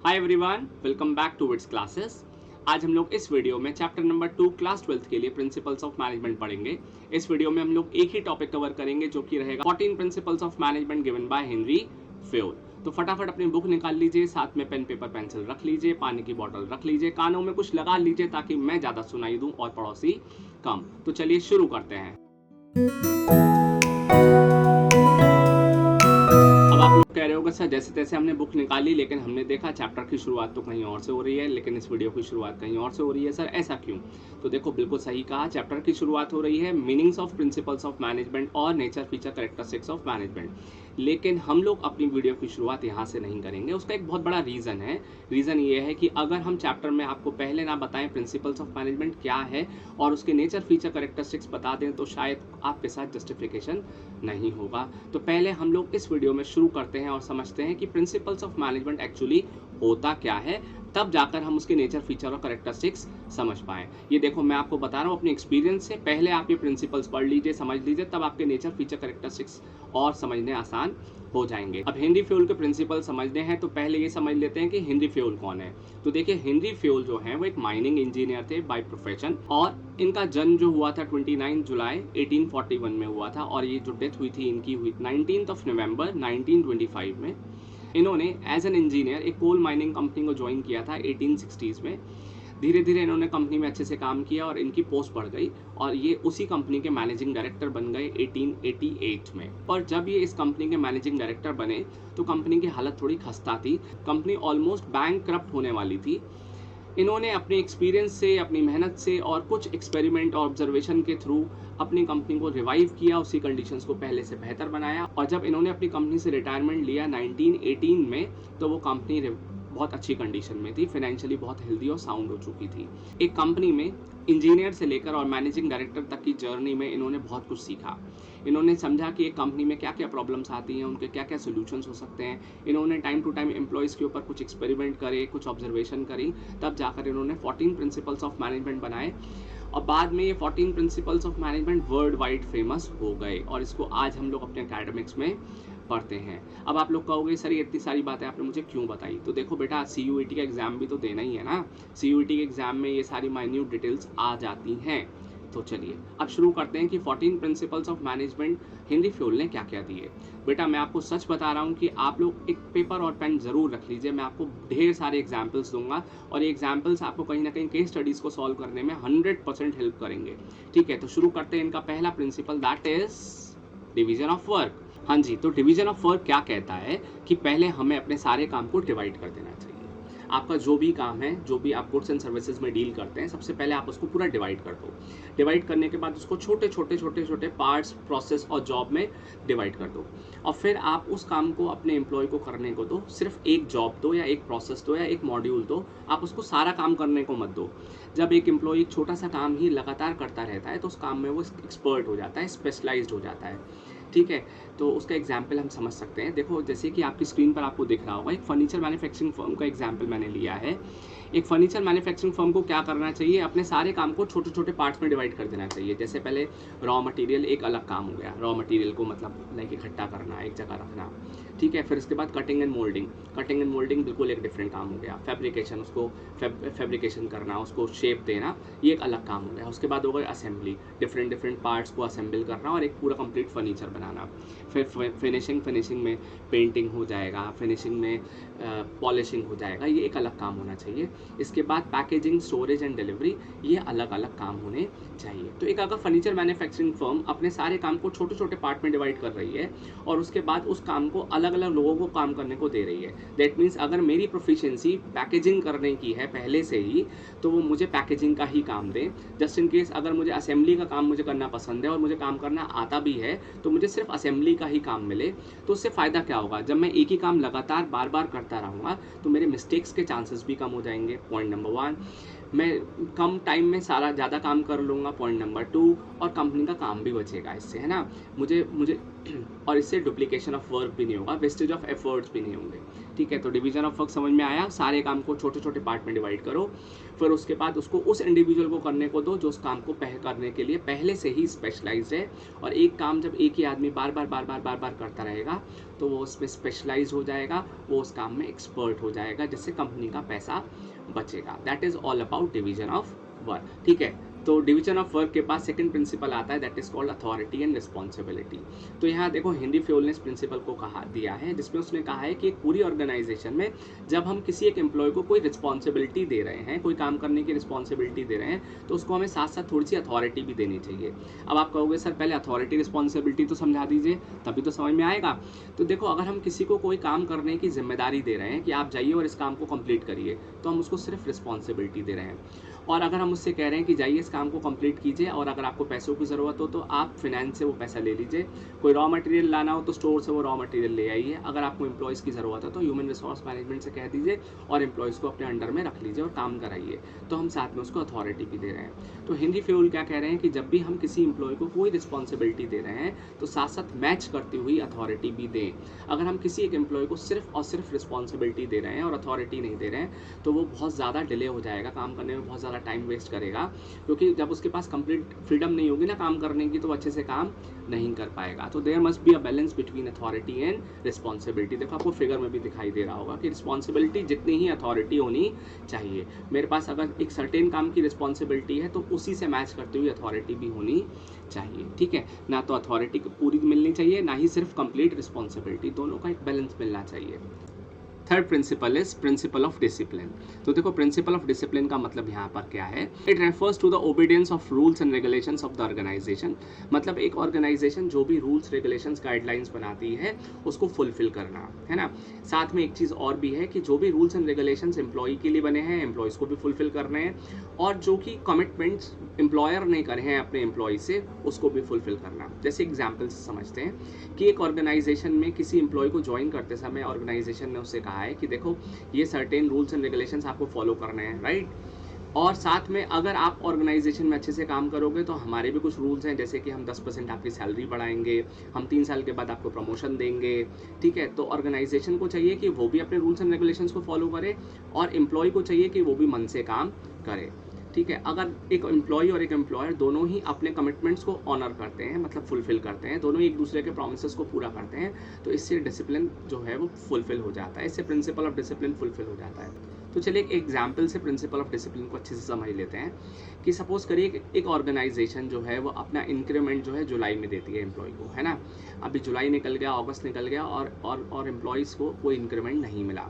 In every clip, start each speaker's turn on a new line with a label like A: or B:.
A: Hi everyone, welcome back to Wits classes. आज हम लोग इस वीडियो में चैप्टर नंबर 2 क्लास 12th के लिए प्रिंसिपल्स ऑफ मैनेजमेंट पढ़ेंगे। इस वीडियो में हम लोग एक ही टॉपिक कवर करेंगे जो कि रहेगा 14 principles of management given by Henry Fayol. तो फटाफट अपनी बुक निकाल लीजिए, साथ में पेन पेपर पेंसिल रख लीजिए, पानी की बोतल रख लीजिए, कानों में कुछ लगा लीजिए ताकि मैं ज़्यादा सुनाई दूँ और पड़ोसी कम। तो चलिए शुरू करते हैं। अब आप लोग कह रहे होगा सर जैसे तैसे हमने बुक निकाली लेकिन हमने देखा चैप्टर की शुरुआत तो कहीं और से हो रही है, लेकिन इस वीडियो की शुरुआत कहीं और से हो रही है। सर ऐसा क्यों? तो देखो बिल्कुल सही कहा, चैप्टर की शुरुआत हो रही है meanings of principles of management और nature feature characteristics of management. लेकिन हम लोग अपनी वीडियो की शुरुआत यहाँ से नहीं करेंगे। उसका एक बहुत बड़ा रीज़न है। रीज़न ये है कि अगर हम चैप्टर में आपको पहले ना बताएं प्रिंसिपल्स ऑफ मैनेजमेंट क्या है और उसके नेचर फीचर कैरेक्टरिस्टिक्स बता दें तो शायद आपके साथ जस्टिफिकेशन नहीं होगा। तो पहले हम लोग इस वीडियो में शुरू करते हैं और समझते हैं कि प्रिंसिपल्स ऑफ मैनेजमेंट एक्चुअली होता क्या है, तब जाकर हम उसके नेचर फीचर और कैरेक्टरिस्टिक्स समझ पाएँ। ये देखो मैं आपको बता रहा हूँ अपने एक्सपीरियंस से, पहले आप ये प्रिंसिपल्स पढ़ लीजिए, समझ लीजिए, तब आपके नेचर फीचर कैरेक्टरिस्टिक्स और समझने आसान हो जाएंगे। अब हेनरी फ्योल के प्रिंसिपल समझने हैं तो पहले ये समझ लेते हैं कि हेनरी फ्योल कौन है। तो देखिए हेनरी फ्योल जो है वो एक माइनिंग इंजीनियर थे बाय प्रोफेशन, और इनका जन्म जो हुआ था 29 जुलाई 1841 में हुआ था, और ये जो डेथ हुई थी इनकी हुई 19 नवंबर 1925 में। इन्होंने एज एन इंजीनियर एक कोल माइनिंग कंपनी को ज्वाइन किया था 1860s में। धीरे धीरे इन्होंने कंपनी में अच्छे से काम किया और इनकी पोस्ट बढ़ गई और ये उसी कंपनी के मैनेजिंग डायरेक्टर बन गए 1888 में। और जब ये इस कंपनी के मैनेजिंग डायरेक्टर बने तो कंपनी की हालत थोड़ी खस्ता थी, कंपनी ऑलमोस्ट बैंकक्रप्ट होने वाली थी। इन्होंने अपने एक्सपीरियंस से, अपनी मेहनत से और कुछ एक्सपेरिमेंट और ऑब्जर्वेशन के थ्रू अपनी कंपनी को रिवाइव किया, उसी कंडीशंस को पहले से बेहतर बनाया। और जब इन्होंने अपनी कंपनी से रिटायरमेंट लिया 1918 में तो वो कंपनी बहुत अच्छी कंडीशन में थी, फाइनेंशियली बहुत हेल्दी और साउंड हो चुकी थी। एक कंपनी में इंजीनियर से लेकर और मैनेजिंग डायरेक्टर तक की जर्नी में इन्होंने बहुत कुछ सीखा। इन्होंने समझा कि एक कंपनी में क्या क्या प्रॉब्लम्स आती हैं, उनके क्या क्या सोल्यूशंस हो सकते हैं। इन्होंने टाइम टू टाइम एम्प्लॉयज़ के ऊपर कुछ एक्सपेरिमेंट करे, कुछ ऑब्जर्वेशन करी, तब जाकर इन्होंने 14 प्रिंसिपल्स ऑफ मैनेजमेंट बनाए। और बाद में ये 14 principles of management world wide famous हो गए और इसको आज हम लोग अपने एकेडमिक्स में पढ़ते हैं। अब आप लोग कहोगे सर ये इतनी सारी बातें आपने मुझे क्यों बताई? तो देखो बेटा, CUET का एग्ज़ाम भी तो देना ही है ना। CUET के एग्ज़ाम में ये सारी माइन्यूट डिटेल्स आ जाती हैं। तो चलिए अब शुरू करते हैं कि 14 principles of management Henry Fayol ने क्या क्या दिए। बेटा मैं आपको सच बता रहा हूँ कि आप लोग एक पेपर और पेन ज़रूर रख लीजिए, मैं आपको ढेर सारे एग्जाम्पल्स दूंगा और ये एग्जाम्पल्स आपको कहीं ना कहीं केस स्टडीज़ को सॉल्व करने में 100% हेल्प करेंगे। ठीक है, तो शुरू करते हैं। इनका पहला principal that is division of work. हाँ जी, तो डिवीजन ऑफ वर्क क्या कहता है कि पहले हमें अपने सारे काम को डिवाइड कर देना चाहिए। आपका जो भी काम है, जो भी आप गुड्स एंड सर्विसेज में डील करते हैं, सबसे पहले आप उसको पूरा डिवाइड कर दो। डिवाइड करने के बाद उसको छोटे छोटे छोटे छोटे पार्ट्स, प्रोसेस और जॉब में डिवाइड कर दो। और फिर आप उस काम को अपने एम्प्लॉय को करने को दो। सिर्फ एक जॉब दो या एक प्रोसेस दो या एक मॉड्यूल दो, आप उसको सारा काम करने को मत दो। जब एक एम्प्लॉय एक छोटा सा काम ही लगातार करता रहता है तो उस काम में वो एक्सपर्ट हो जाता है, स्पेशलाइज्ड हो जाता है। ठीक है, तो उसका एग्जाम्पल हम समझ सकते हैं। देखो जैसे कि आपकी स्क्रीन पर आपको दिख रहा होगा, एक फर्नीचर मैन्युफैक्चरिंग फर्म का एग्जाम्पल मैंने लिया है। एक फर्नीचर मैन्युफैक्चरिंग फर्म को क्या करना चाहिए, अपने सारे काम को छोटे छोटे पार्ट्स में डिवाइड कर देना चाहिए। जैसे पहले रॉ मटेरियल एक अलग काम हो गया, रॉ मटेरियल को मतलब लाइक इकट्ठा करना, एक जगह रखना। ठीक है, फिर उसके बाद cutting and moulding. Cutting and moulding बिल्कुल एक डिफरेंट काम हो गया। फैब्रिकेशन, उसको फैब्रिकेशन करना, उसको शेप देना, ये एक अलग काम हो गया। उसके बाद हो गया असेंबली, डिफरेंट डिफरेंट पार्ट्स को असेंबल करना और एक पूरा कंप्लीट फर्नीचर बनाना। फिर फिनिशिंग में पेंटिंग हो जाएगा, फिनिशिंग में पॉलिशिंग हो जाएगा, ये एक अलग काम होना चाहिए। इसके बाद पैकेजिंग, स्टोरेज एंड डिलीवरी, ये अलग अलग काम होने चाहिए। तो एक अगर फर्नीचर मैन्युफैक्चरिंग फर्म अपने सारे काम को छोटे छोटे पार्ट में डिवाइड कर रही है और उसके बाद उस काम को अलग अलग लोगों को काम करने को दे रही है, दैट मीन्स अगर मेरी प्रोफिशिएंसी पैकेजिंग करने की है पहले से ही तो वो मुझे पैकेजिंग का ही काम दें। जस्ट इन केस अगर मुझे असेंबली का काम मुझे करना पसंद है और मुझे काम करना आता भी है तो मुझे सिर्फ असेंबली का ही काम मिले। तो उससे फ़ायदा क्या होगा, जब मैं एक ही काम लगातार बार बार करता रहूँगा तो मेरे मिस्टेक्स के चांसेस भी कम हो जाएंगे। पॉइंट नंबर 1, मैं कम टाइम में ज़्यादा काम कर लूँगा। पॉइंट नंबर 2, और कंपनी का काम भी बचेगा इससे, है ना। मुझे और इससे डुप्लीकेशन ऑफ वर्क भी नहीं होगा, वेस्टेज ऑफ एफर्ट्स भी नहीं होंगे। ठीक है, तो डिवीजन ऑफ वर्क समझ में आया। सारे काम को छोटे छोटे पार्ट में डिवाइड करो, फिर उसके बाद उसको उस इंडिविजुअल को करने को दो जो उस काम को करने के लिए पहले से ही स्पेशलाइज्ड है। और एक काम जब एक ही आदमी बार बार करता रहेगा तो वो उसमें स्पेशलाइज हो जाएगा, वो उस काम में एक्सपर्ट हो जाएगा, जिससे कंपनी का पैसा बचेगा। That is all about division of work. ठीक है, तो डिवीजन ऑफ वर्क के पास सेकंड प्रिंसिपल आता है, that is called authority and responsibility. तो यहाँ देखो हेनरी फ्योल ने इस प्रिंसिपल को कहा दिया है, जिसमें उसने कहा है कि एक पूरी ऑर्गेनाइजेशन में जब हम किसी एक एम्प्लॉय को कोई रिस्पॉन्सिबिलिटी दे रहे हैं, कोई काम करने की रिस्पॉन्सिबिलिटी दे रहे हैं, तो उसको हमें साथ साथ थोड़ी सी अथॉरिटी भी देनी चाहिए। अब आप कहोगे सर पहले अथॉरिटी रिस्पॉन्सिबिलिटी तो समझा दीजिए, तभी तो समझ में आएगा। तो देखो, अगर हम किसी को कोई काम करने की जिम्मेदारी दे रहे हैं कि आप जाइए और इस काम को कंप्लीट करिए, तो हम उसको सिर्फ रिस्पॉन्सिबिलिटी दे रहे हैं। और अगर हम उससे कह रहे हैं कि जाइए इस काम को कंप्लीट कीजिए, और अगर आपको पैसों की ज़रूरत हो तो आप फिनेंस से वो पैसा ले लीजिए, कोई रॉ मटेरियल लाना हो तो स्टोर से वो रॉ मटेरियल ले आइए, अगर आपको एम्प्लॉयज़ की ज़रूरत है तो ह्यूमन रिसोर्स मैनेजमेंट से कह दीजिए और एम्प्लॉयज़ को अपने अंडर में रख लीजिए और काम कराइए, तो हम साथ में उसको अथॉरिटी भी दे रहे हैं। तो हेनरी फ्योल क्या कह रहे हैं कि जब भी हम किसी एम्प्लॉय को कोई रिस्पॉन्सिबिलिटी दे रहे हैं तो साथ साथ मैच करती हुई अथॉरिटी भी दें। अगर हम किसी एक एम्प्लॉय को सिर्फ और सिर्फ रिस्पॉन्सिबिलिटी दे रहे हैं और अथॉरिटी नहीं दे रहे हैं तो वो बहुत ज़्यादा डिले हो जाएगा, काम करने में बहुत ज़्यादा टाइम वेस्ट करेगा, क्योंकि जब उसके पास कंप्लीट फ्रीडम नहीं होगी ना काम करने की, तो वो अच्छे से काम नहीं कर पाएगा। तो there must be a balance between authority and responsibility. देखो आपको फिगर में भी दिखाई दे रहा होगा कि रिस्पॉन्सिबिलिटी जितनी ही अथॉरिटी होनी चाहिए। मेरे पास अगर एक सर्टेन काम की रिस्पॉन्सिबिलिटी है तो उसी से मैच करते हुए अथॉरिटी भी होनी चाहिए। ठीक है, ना तो अथॉरिटी पूरी मिलनी चाहिए, ना ही सिर्फ कंप्लीट रिस्पॉन्सिबिलिटी, दोनों का एक बैलेंस मिलना चाहिए। Third principal is principle of discipline. तो देखो प्रिंसिपल ऑफ डिसिप्लिन का मतलब यहाँ पर क्या है, it refers to the obedience of rules and regulations of the organisation. मतलब एक ऑर्गेनाइजेशन जो भी रूल्स रेगुलेशंस गाइडलाइंस बनाती है उसको फुलफिल करना है ना। साथ में एक चीज़ और भी है कि जो भी रूल्स एंड रेगुलेशंस एम्प्लॉय के लिए बने हैं, एम्प्लॉयज़ को भी फुलफिल करने हैं, और जो कि कमिटमेंट्स एम्प्लॉयर ने करे हैं अपने एम्प्लॉय से उसको भी फुलफिल करना। जैसे एग्जाम्पल से समझते हैं कि एक ऑर्गेनाइजेशन में किसी एम्प्लॉय को ज्वाइन करते समय ऑर्गेनाइजेशन ने उससे कहा है कि देखो ये सर्टेन रूल्स एंड रेगुलेशंस आपको फॉलो करने हैं, राइट। और साथ में अगर आप ऑर्गेनाइजेशन में अच्छे से काम करोगे तो हमारे भी कुछ रूल्स हैं, जैसे कि हम 10% आपकी सैलरी बढ़ाएंगे, हम 3 साल के बाद आपको प्रमोशन देंगे। ठीक है, तो ऑर्गेनाइजेशन को चाहिए कि वो भी अपने रूल्स एंड रेगुलेशंस को फॉलो करे और एम्प्लॉय को चाहिए कि वो भी मन से काम करे। ठीक है, अगर एक एम्प्लॉय और एक एम्प्लॉयर दोनों ही अपने कमिटमेंट्स को ऑनर करते हैं, मतलब फुलफिल करते हैं, दोनों एक दूसरे के प्रॉमिसेस को पूरा करते हैं, तो इससे डिसिप्लिन जो है वो फुलफिल हो जाता है, इससे प्रिंसिपल ऑफ डिसिप्लिन फुलफिल हो जाता है। तो चलिए एक एग्जाम्पल से प्रिंसिपल ऑफ डिसिप्लिन को अच्छे से समझ लेते हैं कि सपोज करिए एक ऑर्गेनाइजेशन जो है वो अपना इंक्रीमेंट जो है जुलाई में देती है एम्प्लॉय को, है ना। अभी जुलाई निकल गया, अगस्त निकल गया और एम्प्लॉयज़ को कोई इंक्रीमेंट नहीं मिला।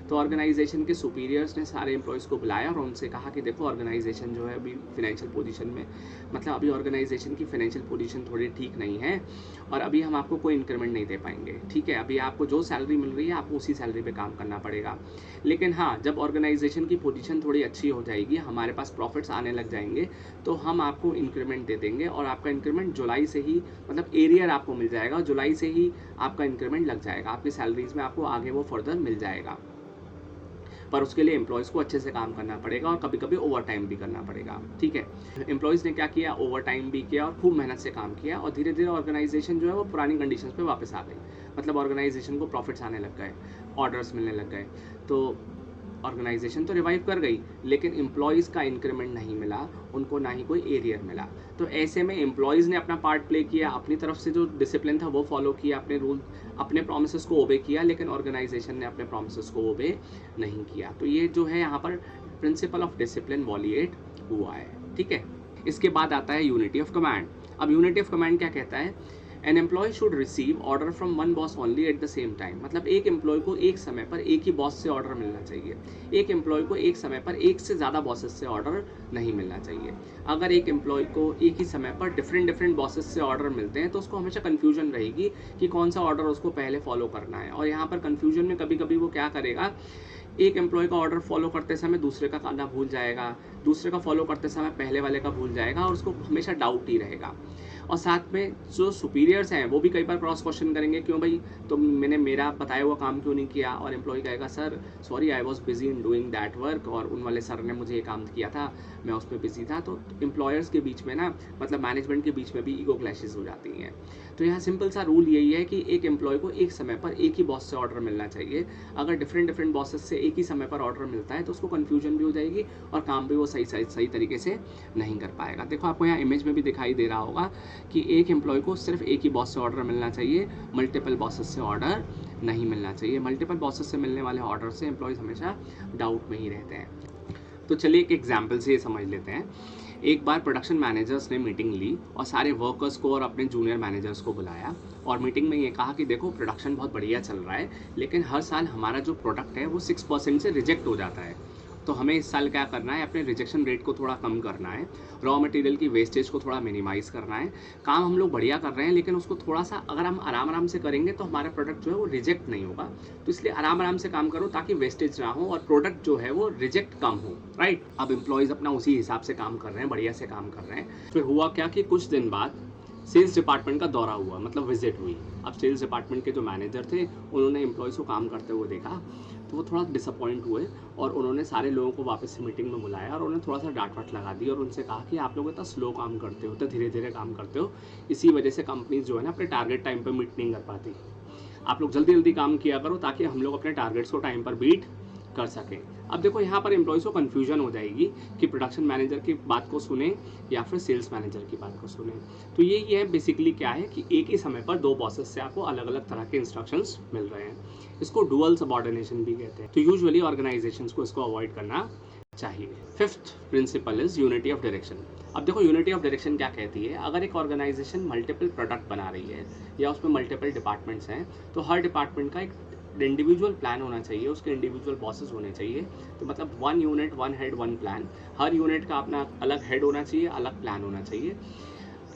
A: तो ऑर्गेनाइजेशन के सुपीरियर्स ने सारे एम्प्लॉयज़ को बुलाया और उनसे कहा कि देखो ऑर्गेनाइजेशन जो है अभी फाइनेंशियल पोजीशन में, मतलब अभी ऑर्गेनाइजेशन की फाइनेंशियल पोजीशन थोड़ी ठीक नहीं है और अभी हम आपको कोई इंक्रीमेंट नहीं दे पाएंगे। ठीक है, अभी आपको जो सैलरी मिल रही है आपको उसी सैलरी पे काम करना पड़ेगा। लेकिन हाँ, जब ऑर्गेनाइजेशन की पोजीशन थोड़ी अच्छी हो जाएगी, हमारे पास प्रॉफिट्स आने लग जाएंगे, तो हम आपको इंक्रीमेंट दे देंगे और आपका इंक्रीमेंट जुलाई से ही, मतलब एरियर आपको मिल जाएगा, जुलाई से ही आपका इंक्रीमेंट लग जाएगा, आपकी सैलरीज में आपको आगे वो फर्दर मिल जाएगा। पर उसके लिए एम्प्लॉयज़ को अच्छे से काम करना पड़ेगा और कभी कभी ओवर टाइम भी करना पड़ेगा। ठीक है, एम्प्लॉयज़ ने क्या किया, ओवर टाइम भी किया और खूब मेहनत से काम किया और धीरे धीरे ऑर्गेनाइजेशन जो है वो पुरानी कंडीशंस पे वापस आ गई, मतलब ऑर्गेनाइजेशन को प्रॉफिट्स आने लग गए, ऑर्डर्स मिलने लग गए, तो ऑर्गेनाइजेशन तो रिवाइव कर गई, लेकिन एम्प्लॉयज़ का इंक्रीमेंट नहीं मिला, उनको ना ही कोई एरियर मिला। तो ऐसे में एम्प्लॉयज़ ने अपना पार्ट प्ले किया, अपनी तरफ से जो डिसिप्लिन था वो फॉलो किया, अपने रूल अपने प्रोमिसेस को ओबे किया, लेकिन ऑर्गेनाइजेशन ने अपने प्रोमिसेस को ओबे नहीं किया। तो ये जो है यहाँ पर प्रिंसिपल ऑफ डिसिप्लिन वॉलिएट हुआ है। ठीक है, इसके बाद आता है यूनिटी ऑफ कमांड। अब यूनिटी ऑफ कमांड क्या कहता है, an employee should receive order from one boss only at the same time. मतलब एक एम्प्लॉय को एक समय पर एक ही बॉस से ऑर्डर मिलना चाहिए, एक एम्प्लॉय को एक समय पर एक से ज़्यादा बॉसेस से ऑर्डर नहीं मिलना चाहिए। अगर एक एम्प्लॉय को एक ही समय पर डिफरेंट बॉसेस से ऑर्डर मिलते हैं तो उसको हमेशा कन्फ्यूजन रहेगी कि कौन सा ऑर्डर उसको पहले फॉलो करना है। और यहाँ पर कन्फ्यूजन में कभी कभी वो क्या करेगा, एक एम्प्लॉय का ऑर्डर फॉलो करते समय दूसरे का करना भूल जाएगा, दूसरे का फॉलो करते समय पहले वाले का भूल जाएगा और उसको हमेशा डाउट ही रहेगा। और साथ में जो सुपीरियर्स हैं वो भी कई बार क्रॉस क्वेश्चन करेंगे, क्यों भाई तो मैंने मेरा बताया हुआ काम क्यों नहीं किया, और एम्प्लॉय कहेगा sir sorry I was busy in doing that work, और उन वाले सर ने मुझे ये काम किया था, मैं उस पर बिजी था। तो एम्प्लॉयर्स के बीच में ना, मतलब मैनेजमेंट के बीच में भी ईगो क्लैशेस हो जाती हैं। तो यहाँ सिंपल सा रूल यही है कि एक एम्प्लॉय को एक समय पर एक ही बॉस से ऑर्डर मिलना चाहिए। अगर डिफरेंट बॉसेस से एक ही समय पर ऑर्डर मिलता है तो उसको कन्फ्यूजन भी हो जाएगी और काम भी वो सही तरीके से नहीं कर पाएगा। देखो आपको यहाँ इमेज में भी दिखाई दे रहा होगा कि एक एम्प्लॉय को सिर्फ एक ही बॉस से ऑर्डर मिलना चाहिए, मल्टीपल बॉसेस से ऑर्डर नहीं मिलना चाहिए। मल्टीपल बॉसेस से मिलने वाले ऑर्डर से एम्प्लॉयज़ हमेशा डाउट में ही रहते हैं। तो चलिए एक एग्जाम्पल से ये समझ लेते हैं। एक बार प्रोडक्शन मैनेजर्स ने मीटिंग ली और सारे वर्कर्स को और अपने जूनियर मैनेजर्स को बुलाया और मीटिंग में ये कहा कि देखो प्रोडक्शन बहुत बढ़िया चल रहा है, लेकिन हर साल हमारा जो प्रोडक्ट है वो 6% से रिजेक्ट हो जाता है। तो हमें इस साल क्या करना है, अपने रिजेक्शन रेट को थोड़ा कम करना है, रॉ मटेरियल की वेस्टेज को थोड़ा मिनिमाइज़ करना है। काम हम लोग बढ़िया कर रहे हैं, लेकिन उसको थोड़ा सा अगर हम आराम से करेंगे तो हमारा प्रोडक्ट जो है वो रिजेक्ट नहीं होगा। तो इसलिए आराम से काम करो ताकि वेस्टेज ना हो और प्रोडक्ट जो है वो रिजेक्ट कम हो, राइट। अब एम्प्लॉयज़ अपना उसी हिसाब से काम कर रहे हैं, बढ़िया से काम कर रहे हैं। फिर हुआ क्या कि कुछ दिन बाद सेल्स डिपार्टमेंट का दौरा हुआ, मतलब विजिट हुई। अब सेल्स डिपार्टमेंट के जो मैनेजर थे उन्होंने एम्प्लॉयज़ को काम करते हुए देखा तो वो थोड़ा डिसअपॉइंट हुए और उन्होंने सारे लोगों को वापस से मीटिंग में बुलाया और उन्हें थोड़ा सा डांट वाट लगा दी और उनसे कहा कि आप लोग इतना स्लो काम करते हो, इतना धीरे काम करते हो, इसी वजह से कंपनीज जो है ना अपने टारगेट टाइम पर मीट नहीं कर पाती। आप लोग जल्दी काम किया करो ताकि हम लोग अपने टारगेट्स को टाइम पर बीट कर सकें। अब देखो यहाँ पर एम्प्लॉयज़ को कन्फ्यूजन हो जाएगी कि प्रोडक्शन मैनेजर की बात को सुने या फिर सेल्स मैनेजर की बात को सुने। तो ये है बेसिकली क्या है कि एक ही समय पर दो बॉसेस से आपको अलग अलग तरह के इंस्ट्रक्शंस मिल रहे हैं। इसको डुअल सबऑर्डिनेशन भी कहते हैं। तो यूजुअली ऑर्गेनाइजेशंस को इसको अवॉइड करना चाहिए। Fifth principle is unity of direction. अब देखो यूनिटी ऑफ डायरेक्शन क्या कहती है, अगर एक ऑर्गेनाइजेशन मल्टीपल प्रोडक्ट बना रही है या उसमें मल्टीपल डिपार्टमेंट्स हैं तो हर डिपार्टमेंट का एक इंडिविजुअल प्लान होना चाहिए, उसके इंडिविजुअल बॉसेस होने चाहिए। तो मतलब 1 यूनिट 1 हेड 1 प्लान, हर यूनिट का अपना अलग हेड होना चाहिए, अलग प्लान होना चाहिए।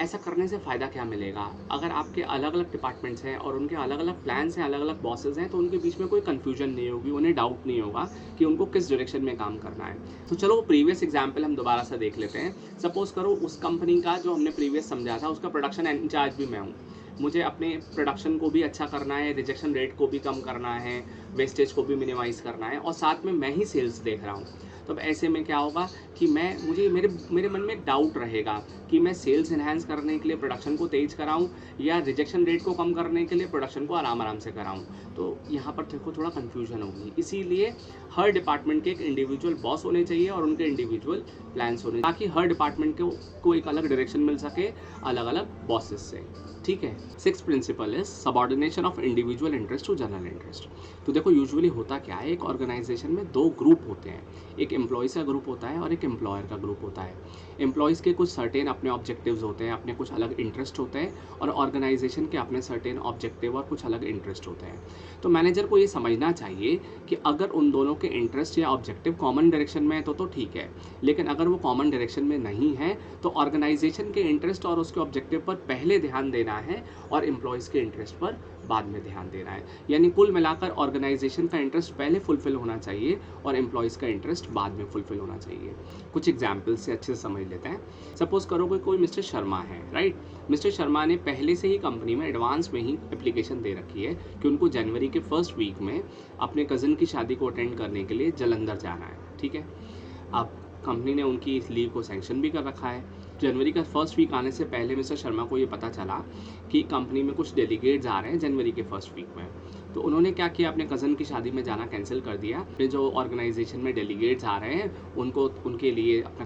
A: ऐसा करने से फ़ायदा क्या मिलेगा, अगर आपके अलग अलग डिपार्टमेंट्स हैं और उनके अलग अलग प्लान्स हैं, अलग अलग बॉसेस हैं, तो उनके बीच में कोई कन्फ्यूजन नहीं होगी, उन्हें डाउट नहीं होगा कि उनको किस डायरेक्शन में काम करना है। तो चलो वो प्रीवियस एग्जाम्पल हम दोबारा से देख लेते हैं। सपोज करो उस कंपनी का जो हमने प्रीवियस समझा था उसका प्रोडक्शन इंचार्ज भी मैं हूँ। मुझे अपने प्रोडक्शन को भी अच्छा करना है, रिजेक्शन रेट को भी कम करना है, वेस्टेज को भी मिनिमाइज़ करना है और साथ में मैं ही सेल्स देख रहा हूँ। तो अब ऐसे में क्या होगा कि मुझे मेरे मन में एक डाउट रहेगा कि मैं सेल्स इन्हांस करने के लिए प्रोडक्शन को तेज़ कराऊं या रिजेक्शन रेट को कम करने के लिए प्रोडक्शन को आराम से कराऊं। तो यहाँ पर देखो थोड़ा कन्फ्यूजन होगी। इसीलिए हर डिपार्टमेंट के एक इंडिविजुअल बॉस होने चाहिए और उनके इंडिविजुअल प्लान्स होने, ताकि हर डिपार्टमेंट को एक अलग डायरेक्शन मिल सके अलग अलग बॉसेस से। ठीक है। Sixth principle is subordination of individual interest to general interest. तो देखो यूजुअली होता क्या है, एक ऑर्गेनाइजेशन में दो ग्रुप होते हैं, एक एम्प्लॉयज़ का ग्रुप होता है और एक एम्प्लॉयर का ग्रुप होता है। एम्प्लॉयज़ के कुछ सर्टेन अपने ऑब्जेक्टिव्स होते हैं, अपने कुछ अलग इंटरेस्ट होते हैं और ऑर्गेनाइजेशन के अपने सर्टेन ऑब्जेक्टिव और कुछ अलग इंटरेस्ट होते हैं। तो मैनेजर को ये समझना चाहिए कि अगर उन दोनों के इंटरेस्ट या ऑब्जेक्टिव कॉमन डायरेक्शन में है तो ठीक है, लेकिन अगर वो कॉमन डायरेक्शन में नहीं है तो ऑर्गेनाइजेशन के इंटरेस्ट और उसके ऑब्जेक्टिव पर पहले ध्यान देना है और एम्प्लॉयज़ के इंटरेस्ट पर बाद में ध्यान देना है। यानी कुल मिलाकर ऑर्गेनाइजेशन का इंटरेस्ट पहले फुलफिल होना चाहिए और एम्प्लॉयज़ का इंटरेस्ट बाद में फुलफिल होना चाहिए। कुछ एग्जाम्पल से अच्छे से समझ लेते हैं। सपोज करो कोई मिस्टर शर्मा है, राइट। मिस्टर शर्मा ने पहले से ही कंपनी में एडवांस में ही एप्लीकेशन दे रखी है कि उनको जनवरी के फर्स्ट वीक में अपने कज़न की शादी को अटेंड करने के लिए जालंधर जाना है। ठीक है। अब कंपनी ने उनकी इस लीव को सैंक्शन भी कर रखा है। जनवरी का फर्स्ट वीक आने से पहले मिस्टर शर्मा को ये पता चला कि कंपनी में कुछ डेलीगेट्स आ रहे हैं जनवरी के फर्स्ट वीक में। तो उन्होंने क्या किया, अपने कज़न की शादी में जाना कैंसिल कर दिया। फिर जो ऑर्गेनाइजेशन में डेलीगेट्स आ रहे हैं उनके लिए अपना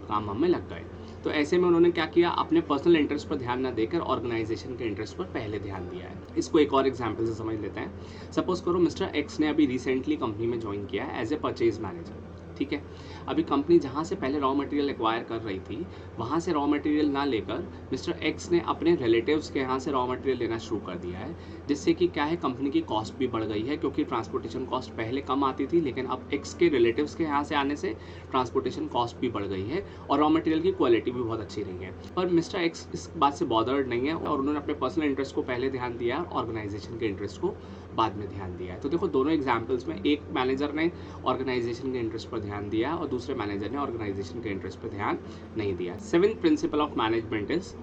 A: काम में लग गए। तो ऐसे में उन्होंने क्या किया, अपने पर्सनल इंटरेस्ट पर ध्यान न देकर ऑर्गेनाइजेशन के इंटरेस्ट पर पहले ध्यान दिया है। इसको एक और एग्जाम्पल से समझ लेते हैं। सपोज करो मिस्टर एक्स ने अभी रिसेंटली कंपनी में ज्वाइन किया है एज ए परचेज मैनेजर। ठीक है। अभी कंपनी जहाँ से पहले रॉ मटेरियल एक्वायर कर रही थी वहाँ से रॉ मटेरियल ना लेकर मिस्टर एक्स ने अपने रिलेटिव्स के यहाँ से रॉ मटेरियल लेना शुरू कर दिया है, जिससे कि क्या है कंपनी की कॉस्ट भी बढ़ गई है, क्योंकि ट्रांसपोर्टेशन कॉस्ट पहले कम आती थी लेकिन अब एक्स के रिलेटिव्स के यहाँ से आने से ट्रांसपोर्टेशन कॉस्ट भी बढ़ गई है और रॉ मटेरियल की क्वालिटी भी बहुत अच्छी रही है। पर मिस्टर एक्स इस बात से बॉदर्ड नहीं है और उन्होंने अपने पर्सनल इंटरेस्ट को पहले ध्यान दिया, ऑर्गेनाइजेशन के इंटरेस्ट को बाद में ध्यान दिया है। तो देखो दोनों एग्जाम्पल्स में एक मैनेजर ने ऑर्गेनाइजेशन के इंटरेस्ट पर ध्यान दिया और दूसरे मैनेजर ने ऑर्गेनाइजेशन के इंटरेस्ट पर ध्यान नहीं दिया। Seventh principal of management is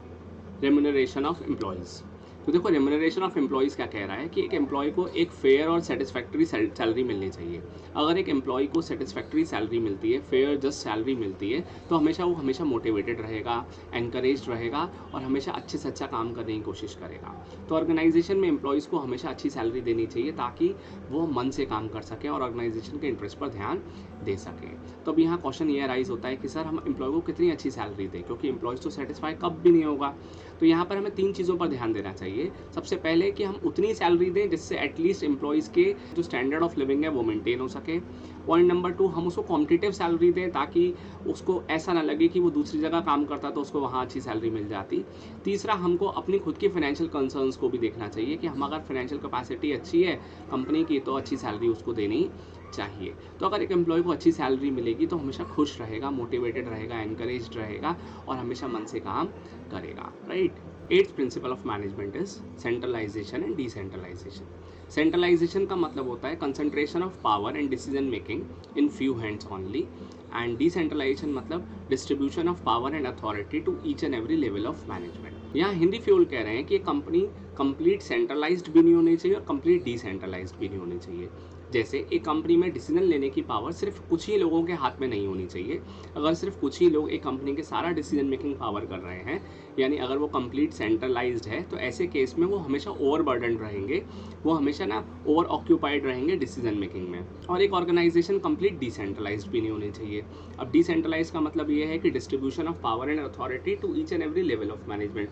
A: remuneration of employees. तो देखो रेम्यूनरेशन ऑफ एम्प्लॉयज़ क्या कह रहा है कि एक एम्प्लॉय को एक फेयर और सेटिस्फैक्ट्री सैलरी मिलनी चाहिए। अगर एक एम्प्लॉय को सेटिस्फैक्ट्री सैलरी मिलती है, फेयर जस्ट सैलरी मिलती है, तो वो हमेशा मोटिवेटेड रहेगा, एनकरेज्ड रहेगा और हमेशा अच्छे से अच्छा काम करने की कोशिश करेगा। तो ऑर्गेनाइजेशन में एम्प्लॉयज़ को हमेशा अच्छी सैलरी देनी चाहिए ताकि वो मन से काम कर सकें और ऑर्गेनाइजेशन के इंटरेस्ट पर ध्यान दे सकें। तो अब यहाँ क्वेश्चन ये राइज होता है कि सर हम एम्प्लॉय को कितनी अच्छी सैलरी दें, क्योंकि एम्प्लॉयज़ तो सेटिस्फाई कब भी नहीं होगा। तो यहाँ पर हमें 3 चीज़ों पर ध्यान देना चाहिए। सबसे पहले कि हम उतनी सैलरी दें जिससे एटलीस्ट एम्प्लॉयज़ के जो स्टैंडर्ड ऑफ लिविंग है वो मेंटेन हो सके। पॉइंट नंबर 2, हम उसको कॉम्पिटिटिव सैलरी दें ताकि उसको ऐसा ना लगे कि वो दूसरी जगह काम करता तो उसको वहाँ अच्छी सैलरी मिल जाती। तीसरा, हमको अपनी खुद की फाइनेंशियल कंसर्न्स को भी देखना चाहिए कि हम अगर फाइनेंशियल कैपेसिटी अच्छी है कंपनी की तो अच्छी सैलरी उसको देनी चाहिए। तो अगर एक एम्प्लॉय को अच्छी सैलरी मिलेगी तो हमेशा खुश रहेगा, मोटिवेटेड रहेगा, एनकरेज्ड रहेगा और हमेशा मन से काम करेगा, right. 8th principle of management is centralisation and decentralisation. Centralisation का मतलब होता है concentration of power and decision making in few hands only, and decentralisation मतलब distribution of power and authority to each and every level of management. यहाँ Hindi fuel कह रहे हैं कि कंपनी कंप्लीट सेंट्रलाइज्ड भी नहीं होनी चाहिए और कंप्लीट डिसेंट्रलाइज्ड भी नहीं होनी चाहिए। जैसे एक कंपनी में डिसीजन लेने की पावर सिर्फ कुछ ही लोगों के हाथ में नहीं होनी चाहिए। अगर सिर्फ कुछ ही लोग एक कंपनी के सारा डिसीजन मेकिंग पावर कर रहे हैं, यानी अगर वो कंप्लीट सेंट्रलाइज्ड है, तो ऐसे केस में वो हमेशा ओवरबर्डन रहेंगे, वो हमेशा ना ओवर ऑक्यूपाइड रहेंगे डिसीजन मेकिंग में। और एक ऑर्गेनाइजेशन कंप्लीट डिसेंट्रलाइज्ड भी नहीं होनी चाहिए। अब डिसेंट्रलाइज का मतलब ये है कि distribution of power and authority to each and every level of management.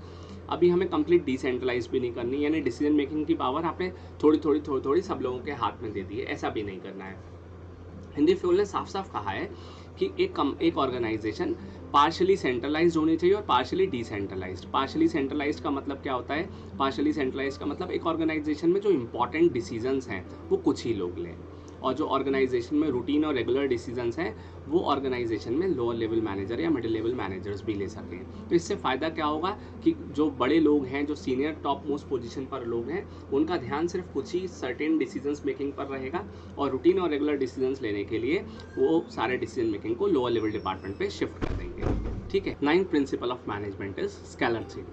A: अभी हमें कंप्लीट डिसेंट्रलाइज भी नहीं करनी, यानी डिसीजन मेकिंग की पावर आपने थोड़ी सब लोगों के हाथ में दे दी है, ऐसा भी नहीं करना है। हिंदी फ्यूल ने साफ साफ कहा है कि एक ऑर्गेनाइजेशन पार्शली सेंट्रलाइज्ड होनी चाहिए और पार्शली डिसेंट्रलाइज्ड। पार्शली सेंट्रलाइज्ड का मतलब क्या होता है? पार्शली सेंट्रलाइज्ड का मतलब एक ऑर्गेनाइजेशन में जो इंपॉर्टेंट डिसीजंस हैं वो कुछ ही लोग लें, और जो ऑर्गेनाइजेशन में रूटीन और रेगुलर डिसीजंस हैं वो ऑर्गेनाइजेशन में लोअर लेवल मैनेजर या मिडिल लेवल मैनेजर्स भी ले सकें। तो इससे फ़ायदा क्या होगा कि जो बड़े लोग हैं, जो सीनियर टॉप मोस्ट पोजीशन पर लोग हैं, उनका ध्यान सिर्फ कुछ ही सर्टेन डिसीजंस मेकिंग पर रहेगा और रूटीन और रेगुलर डिसीजंस लेने के लिए वो सारे डिसीजन मेकिंग को लोअर लेवल डिपार्टमेंट पे शिफ्ट कर देंगे। ठीक है। 9th principal of management is scalar chain.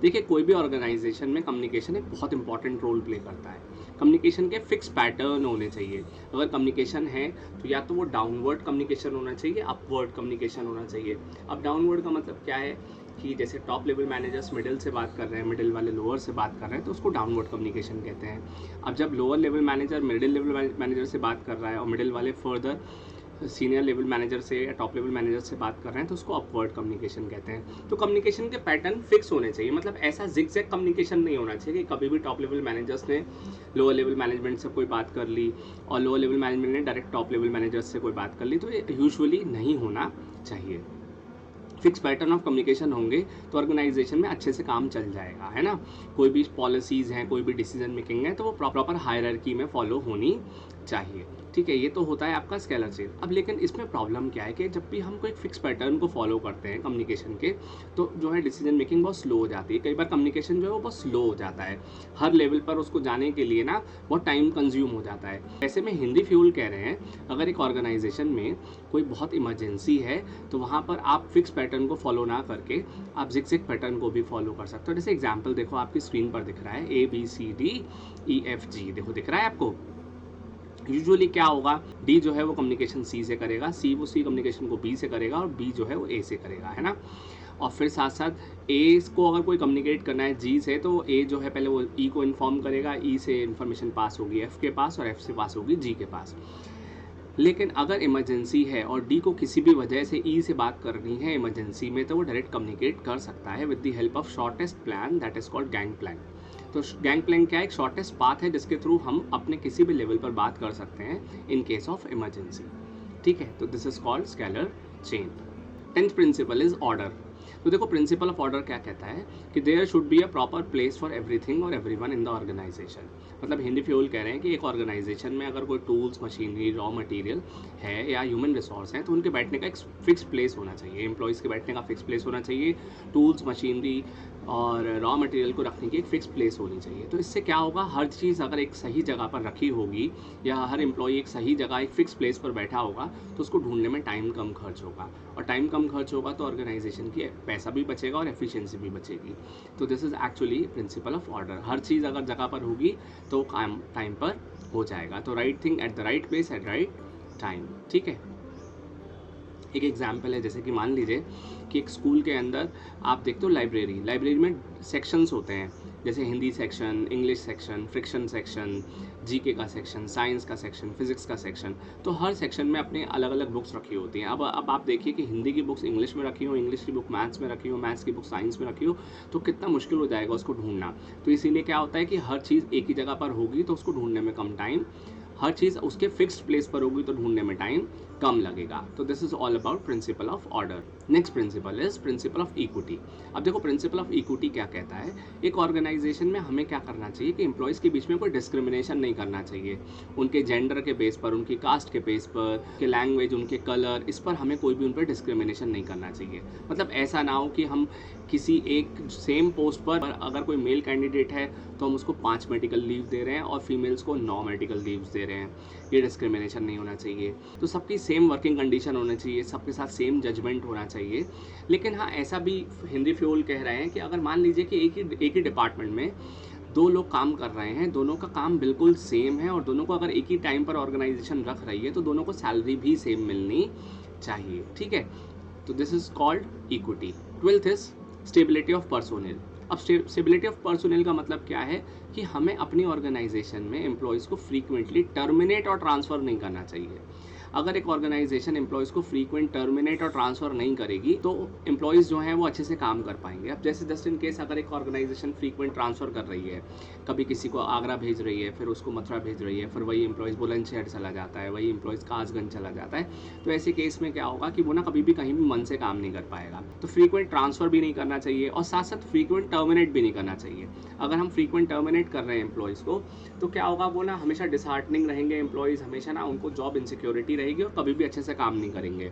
A: देखिए, कोई भी ऑर्गेनाइजेशन में कम्युनिकेशन एक बहुत इंपॉर्टेंट रोल प्ले करता है। कम्युनिकेशन के फिक्स पैटर्न होने चाहिए। अगर कम्युनिकेशन है तो या तो वो डाउनवर्ड कम्युनिकेशन होना चाहिए, अपवर्ड कम्युनिकेशन होना चाहिए। अब डाउनवर्ड का मतलब क्या है कि जैसे टॉप लेवल मैनेजर्स मिडिल से बात कर रहे हैं, मिडिल वाले लोअर से बात कर रहे हैं, तो उसको डाउनवर्ड कम्युनिकेशन कहते हैं। अब जब lower level manager middle level manager से बात कर रहा है और मिडिल वाले फर्दर सीनियर लेवल मैनेजर से या टॉप लेवल मैनेजर से बात कर रहे हैं, तो उसको अपवर्ड कम्युनिकेशन कहते हैं। तो कम्युनिकेशन के पैटर्न फिक्स होने चाहिए, मतलब ऐसा जिगजैग कम्युनिकेशन नहीं होना चाहिए कि कभी भी टॉप लेवल मैनेजर्स ने लोअर लेवल मैनेजमेंट से कोई बात कर ली और लोअर लेवल मैनेजमेंट ने डायरेक्ट टॉप लेवल मैनेजर्स से कोई बात कर ली। तो ये यूजुअली नहीं होना चाहिए। फिक्स पैटर्न ऑफ कम्युनिकेशन होंगे तो ऑर्गेनाइजेशन में अच्छे से काम चल जाएगा, है ना। कोई भी पॉलिसीज़ हैं, कोई भी डिसीजन मेकिंग है, तो वो प्रॉपर हायरार्की में फॉलो होनी चाहिए। ठीक है, ये तो होता है आपका स्केलर चेन। अब लेकिन इसमें प्रॉब्लम क्या है कि जब भी हम कोई फिक्स पैटर्न को फॉलो करते हैं कम्युनिकेशन के, तो जो है डिसीजन मेकिंग बहुत स्लो हो जाती है। कई बार कम्युनिकेशन जो है वो बहुत स्लो हो जाता है, हर लेवल पर उसको जाने के लिए ना बहुत टाइम कंज्यूम हो जाता है। ऐसे में हिंदी फ्यूल कह रहे हैं, अगर एक ऑर्गेनाइजेशन में कोई बहुत इमरजेंसी है तो वहाँ पर आप फिक्स पैटर्न को फॉलो ना करके आप जिगजैग पैटर्न को भी फॉलो कर सकते हो। जैसे एग्जाम्पल देखो, आपकी स्क्रीन पर दिख रहा है ABCDEFG, देखो दिख रहा है आपको। यूजुअली क्या होगा, डी जो है वो कम्युनिकेशन सी से करेगा, सी उसी कम्युनिकेशन को बी से करेगा और बी जो है वो ए से करेगा, है ना। और फिर साथ साथ ए को अगर कोई कम्युनिकेट करना है जी से, तो ए जो है पहले वो ई को इन्फॉर्म करेगा, ई से इन्फॉर्मेशन पास होगी एफ के पास और एफ से पास होगी जी के पास। लेकिन अगर इमरजेंसी है और डी को किसी भी वजह से ई से बात करनी है इमरजेंसी में, तो वो डायरेक्ट कम्युनिकेट कर सकता है with the help of shortest plan, that is called gang plan. तो गैंग प्लान क्या है? एक शॉर्टेस्ट पाथ है जिसके थ्रू हम अपने किसी भी लेवल पर बात कर सकते हैं इन केस ऑफ इमरजेंसी। ठीक है, तो this is called scalar chain. 10th principle is order. तो देखो, प्रिंसिपल ऑफ ऑर्डर क्या कहता है कि there should be a proper place for everything और एवरीवन इन द ऑर्गेनाइजेशन। मतलब हिंदी फ्यूल कह रहे हैं कि एक ऑर्गेनाइजेशन में अगर कोई टूल्स, मशीनरी, रॉ मटेरियल है या ह्यूमन रिसोर्स हैं, तो उनके बैठने का एक फिक्स प्लेस होना चाहिए। एम्प्लॉयज़ के बैठने का फिक्स प्लेस होना चाहिए। टूल्स, मशीनरी, और रॉ मटेरियल को रखने की एक फिक्स प्लेस होनी चाहिए। तो इससे क्या होगा, हर चीज़ अगर एक सही जगह पर रखी होगी या हर एम्प्लॉई एक सही जगह एक फिक्स प्लेस पर बैठा होगा तो उसको ढूंढने में टाइम कम खर्च होगा, और टाइम कम खर्च होगा तो ऑर्गेनाइजेशन की पैसा भी बचेगा और एफिशिएंसी भी बचेगी। तो this is actually principle of order. हर चीज़ अगर जगह पर होगी तो काम टाइम पर हो जाएगा। तो right thing at the right place at right time. ठीक है, एक एग्जाम्पल है, जैसे कि मान लीजिए कि एक स्कूल के अंदर आप देखते हो लाइब्रेरी में सेक्शंस होते हैं, जैसे Hindi section, English section, friction section, GK का सेक्शन, साइंस का सेक्शन, फिजिक्स का सेक्शन। तो हर सेक्शन में अपने अलग अलग बुक्स रखी होती हैं। अब आप देखिए कि हिंदी की बुक्स इंग्लिश में रखी हो, इंग्लिश की बुक मैथ्स में रखी हो, मैथ्स की बुक साइंस में रखी हो, तो कितना मुश्किल हो जाएगा उसको ढूंढना। तो इसीलिए क्या होता है कि हर चीज़ एक ही जगह पर होगी तो उसको ढूंढने में कम टाइम, हर चीज़ उसके फिक्स्ड प्लेस पर होगी तो ढूंढने में टाइम कम लगेगा। तो this is all about principal of order. Next principle is principle of equity. अब देखो प्रिंसिपल ऑफ इक्विटी क्या कहता है, एक ऑर्गेनाइजेशन में हमें क्या करना चाहिए कि एम्प्लॉयज़ के बीच में कोई डिस्क्रिमिनेशन नहीं करना चाहिए। उनके जेंडर के बेस पर, उनकी कास्ट के बेस पर, के लैंग्वेज, उनके कलर, इस पर हमें कोई भी उन पर डिस्क्रिमिनेशन नहीं करना चाहिए। मतलब ऐसा ना हो कि हम किसी एक सेम पोस्ट पर अगर कोई मेल कैंडिडेट है तो हम उसको 5 मेडिकल लीव दे रहे हैं और फीमेल्स को 9 मेडिकल लीव्स दे रहे हैं। ये डिस्क्रिमिनेशन नहीं होना चाहिए। तो सबकी सेम वर्किंग कंडीशन होनी चाहिए, सबके साथ सेम जजमेंट होना चाहिए। लेकिन हाँ, ऐसा भी हिंदी फ्यूल कह रहे हैं कि अगर मान लीजिए कि एक ही डिपार्टमेंट में 2 लोग काम कर रहे हैं, दोनों का काम बिल्कुल सेम है और दोनों को अगर एक ही टाइम पर ऑर्गेनाइजेशन रख रही है तो दोनों को सैलरी भी सेम मिलनी चाहिए। ठीक है, तो this is called equity. 12th is stability of personnel. अब स्टेबिलिटी ऑफ पर्सोनल का मतलब क्या है कि हमें अपनी ऑर्गेनाइजेशन में एम्प्लॉयज़ को फ्रीक्वेंटली टर्मिनेट और ट्रांसफ़र नहीं करना चाहिए। अगर एक ऑर्गेनाइजेशन एम्प्लॉयज़ को फ्रीक्वेंट टर्मिनेट और ट्रांसफ़र नहीं करेगी तो एम्प्लॉयज़ जो हैं वो अच्छे से काम कर पाएंगे। अब जैसे जस्ट इन केस अगर एक ऑर्गेनाइजेशन फ्रीक्वेंट ट्रांसफ़र कर रही है, कभी किसी को आगरा भेज रही है, फिर उसको मथुरा भेज रही है, फिर वही एम्प्लॉयज़ बुलंदशहर चला जाता है, वही एम्प्लॉयज़ कासगंज चला जाता है, तो ऐसे केस में क्या होगा कि वो ना कभी भी कहीं भी मन से काम नहीं कर पाएगा। तो फ्रीक्वेंट ट्रांसफ़र भी नहीं करना चाहिए और साथ साथ फ्रीक्वेंट टर्मिनेट भी नहीं करना चाहिए। अगर हम फ्रीक्वेंट टर्मिनेट कर रहे हैं एम्प्लॉयज़ को तो क्या होगा, वो ना हमेशा डिसहार्टनिंग रहेंगे एम्प्लॉयज़, हमेशा ना उनको जॉब इनसिक्योरिटी रहेगी और कभी भी अच्छे से काम नहीं करेंगे।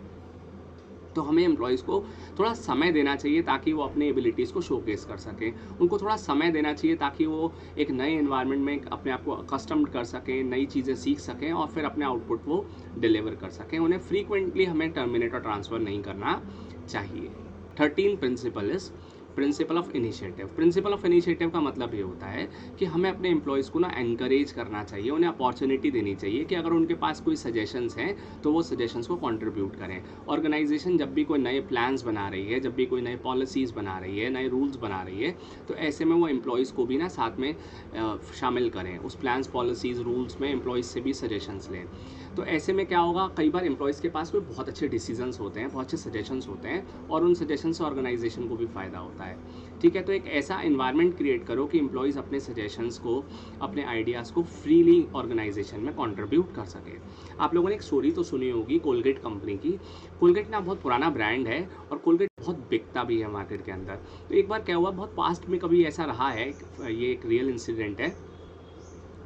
A: तो हमें एम्प्लॉयज़ को थोड़ा समय देना चाहिए ताकि वो अपने एबिलिटीज़ को शोकेस कर सकें। उनको थोड़ा समय देना चाहिए ताकि वो एक नए एनवायरनमेंट में अपने आप को अकस्टम्ड कर सकें, नई चीज़ें सीख सकें और फिर अपने आउटपुट वो डिलीवर कर सकें। उन्हें फ्रीक्वेंटली हमें टर्मिनेट और ट्रांसफ़र नहीं करना चाहिए। 13 principle is principle of initiative. Principle of initiative का मतलब ये होता है कि हमें अपने एम्प्लॉयज़ को ना एनकरेज करना चाहिए, उन्हें अपॉर्चुनिटी देनी चाहिए कि अगर उनके पास कोई सजेशंस हैं तो वो सजेशंस को कंट्रीब्यूट करें। ऑर्गेनाइजेशन जब भी कोई नए प्लान्स बना रही है, जब भी कोई नए पॉलिसीज़ बना रही है, नए रूल्स बना रही है, तो ऐसे में वो एम्प्लॉयज़ को भी ना साथ में शामिल करें। उस प्लान्स, पॉलिसीज़, रूल्स में एम्प्लॉयज़ से भी सजेशंस लें। तो ऐसे में क्या होगा, कई बार एम्प्लॉयज़ के पास कोई बहुत अच्छे डिसीजंस होते हैं, बहुत अच्छे सजेशंस होते हैं और उन सजेशन से ऑर्गेनाइजेशन को भी फ़ायदा होता है। ठीक है, तो एक ऐसा इन्वायरमेंट क्रिएट करो कि एम्प्लॉयज़ अपने सजेशंस को, अपने आइडियाज़ को फ्रीली ऑर्गेनाइजेशन में कंट्रीब्यूट कर सके। आप लोगों ने एक स्टोरी तो सुनी होगी कोलगेट कंपनी की। कोलगेट ना बहुत पुराना ब्रांड है और कोलगेट बहुत बिकता भी है मार्केट के अंदर। तो एक बार क्या हुआ, बहुत पास्ट में कभी ऐसा रहा है, ये एक रियल इंसिडेंट है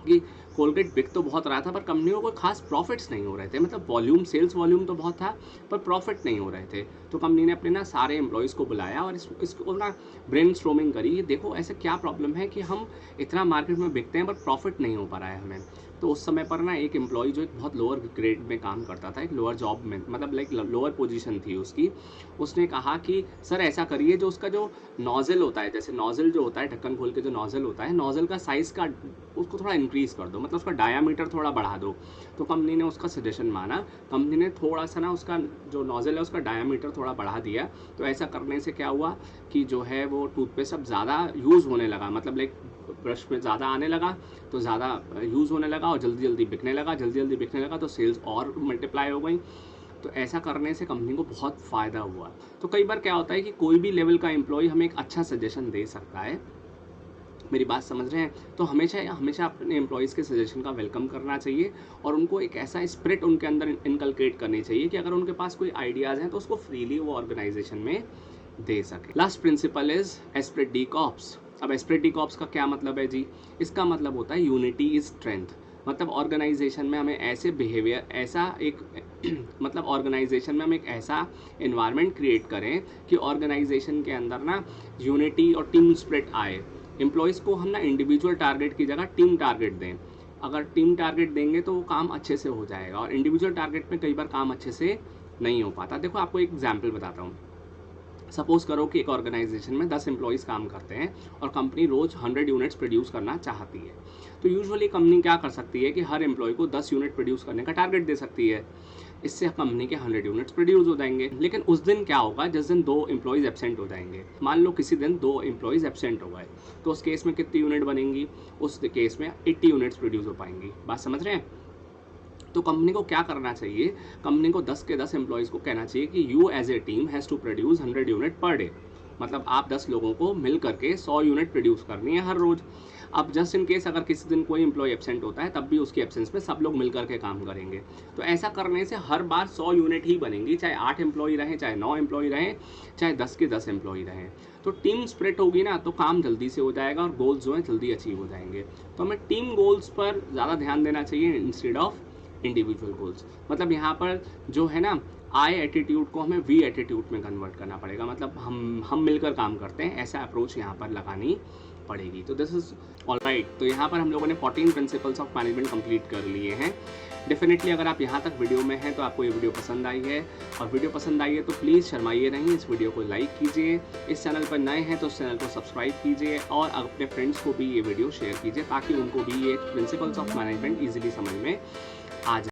A: कि कोलगेट बिक तो बहुत रहा था पर कंपनियों को खास प्रॉफिट्स नहीं हो रहे थे। मतलब वॉल्यूम, सेल्स वॉल्यूम तो बहुत था पर प्रॉफिट नहीं हो रहे थे। तो कंपनी ने अपने ना सारे एम्प्लॉयज़ को बुलाया और इसको ना ब्रेनस्टॉर्मिंग करी, देखो ऐसा क्या प्रॉब्लम है कि हम इतना मार्केट में बिकते हैं पर प्रॉफिट नहीं हो पा रहा है हमें। तो उस समय पर ना एक एम्प्लॉय जो एक बहुत लोअर ग्रेड में काम करता था, एक लोअर जॉब में, मतलब लाइक लोअर पोजीशन थी उसकी, उसने कहा कि सर ऐसा करिए, जो उसका जो नोज़ल होता है, जैसे नोज़ल जो होता है, ढक्कन खोल के जो नोज़ल होता है, नोज़ल का साइज़ का उसको थोड़ा इंक्रीज़ कर दो, मतलब उसका डायामीटर थोड़ा बढ़ा दो। तो कंपनी ने उसका सजेशन माना, कंपनी ने थोड़ा सा ना उसका जो नोज़ल है उसका डायामीटर थोड़ा बढ़ा दिया। तो ऐसा करने से क्या हुआ कि जो है वो टूथपेस्ट अब ज़्यादा यूज़ होने लगा, मतलब लाइक ब्रश में ज़्यादा आने लगा तो ज़्यादा यूज़ होने लगा और जल्दी जल्दी बिकने लगा, तो सेल्स और मल्टीप्लाई हो गई। तो ऐसा करने से कंपनी को बहुत फ़ायदा हुआ। तो कई बार क्या होता है कि कोई भी लेवल का एम्प्लॉय हमें एक अच्छा सजेशन दे सकता है, मेरी बात समझ रहे हैं? तो हमेशा अपने एम्प्लॉयज़ के सजेशन का वेलकम करना चाहिए और उनको एक ऐसा स्पिरिट उनके अंदर इनकलकेट करनी चाहिए कि अगर उनके पास कोई आइडियाज़ हैं तो उसको फ्रीली वो ऑर्गेनाइजेशन में दे सके। Last principle is esprit de corps. अब एस्पिरिट डी कॉर्प्स का क्या मतलब है जी? इसका मतलब होता है यूनिटी इज स्ट्रेंथ। मतलब ऑर्गेनाइजेशन में हमें ऐसे बिहेवियर, ऐसा एक मतलब ऑर्गेनाइजेशन में हम एक ऐसा एनवायरनमेंट क्रिएट करें कि ऑर्गेनाइजेशन के अंदर ना यूनिटी और टीम स्पिरिट आए। एम्प्लॉयज़ को हम ना इंडिविजुअल टारगेट की जगह टीम टारगेट दें। अगर टीम टारगेट देंगे तो वो काम अच्छे से हो जाएगा, और इंडिविजुअल टारगेट में कई बार काम अच्छे से नहीं हो पाता। देखो आपको एक एग्जाम्पल बताता हूँ। सपोज करो कि एक ऑर्गेनाइजेशन में 10 एम्प्लॉयज़ काम करते हैं और कंपनी रोज़ 100 यूनिट्स प्रोड्यूस करना चाहती है। तो यूजुअली कंपनी क्या कर सकती है कि हर एम्प्लॉय को 10 यूनिट प्रोड्यूस करने का टारगेट दे सकती है। इससे कंपनी के 100 यूनिट्स प्रोड्यूस हो जाएंगे। लेकिन उस दिन क्या होगा, जिस दिन 2 एम्प्लॉयज़ एब्सेंट हो जाएंगे, मान लो किसी दिन 2 एम्प्लॉयज़ एब्सेंट हो गए, तो उस केस में कितनी यूनिट बनेंगी? उस केस में 80 यूनिट्स प्रोड्यूस हो पाएंगी। बात समझ रहे हैं? तो कंपनी को क्या करना चाहिए, कंपनी को 10 के 10 एम्प्लॉयज़ को कहना चाहिए कि you as a team has to produce 100 unit per day. मतलब आप 10 लोगों को मिल करके 100 यूनिट प्रोड्यूस करनी है हर रोज़। अब जस्ट इन केस अगर किसी दिन कोई एम्प्लॉय एब्सेंट होता है, तब भी उसके एब्सेंस में सब लोग मिल करके काम करेंगे। तो ऐसा करने से हर बार 100 यूनिट ही बनेंगी, चाहे 8 एम्प्लॉय रहें, चाहे 9 एम्प्लॉय रहें, चाहे 10 के 10 एम्प्लॉय रहें। तो टीम स्प्रिट होगी ना, तो काम जल्दी से हो जाएगा और गोल्स जो हैं जल्दी अचीव हो जाएंगे। तो हमें टीम गोल्स पर ज़्यादा ध्यान देना चाहिए इंस्टेड ऑफ इंडिविजुअल गोल्स। मतलब यहाँ पर जो है ना, आई एटीट्यूड को हमें वी एटीट्यूड में कन्वर्ट करना पड़ेगा। मतलब हम मिलकर काम करते हैं, ऐसा अप्रोच यहाँ पर लगानी पड़ेगी। तो दिस इज ऑल राइट। तो यहाँ पर हम लोगों ने 14 प्रिंसिपल्स ऑफ मैनेजमेंट कंप्लीट कर लिए हैं। डेफिनेटली अगर आप यहाँ तक वीडियो में हैं तो आपको ये वीडियो पसंद आई है, और वीडियो पसंद आई है तो प्लीज़ शर्माइए नहीं, इस वीडियो को लाइक कीजिए। इस चैनल पर नए हैं तो इस चैनल को सब्सक्राइब कीजिए, और अपने फ्रेंड्स को भी ये वीडियो शेयर कीजिए, ताकि उनको भी ये प्रिंसिपल्स ऑफ मैनेजमेंट ईजिली समझ में आ जाए।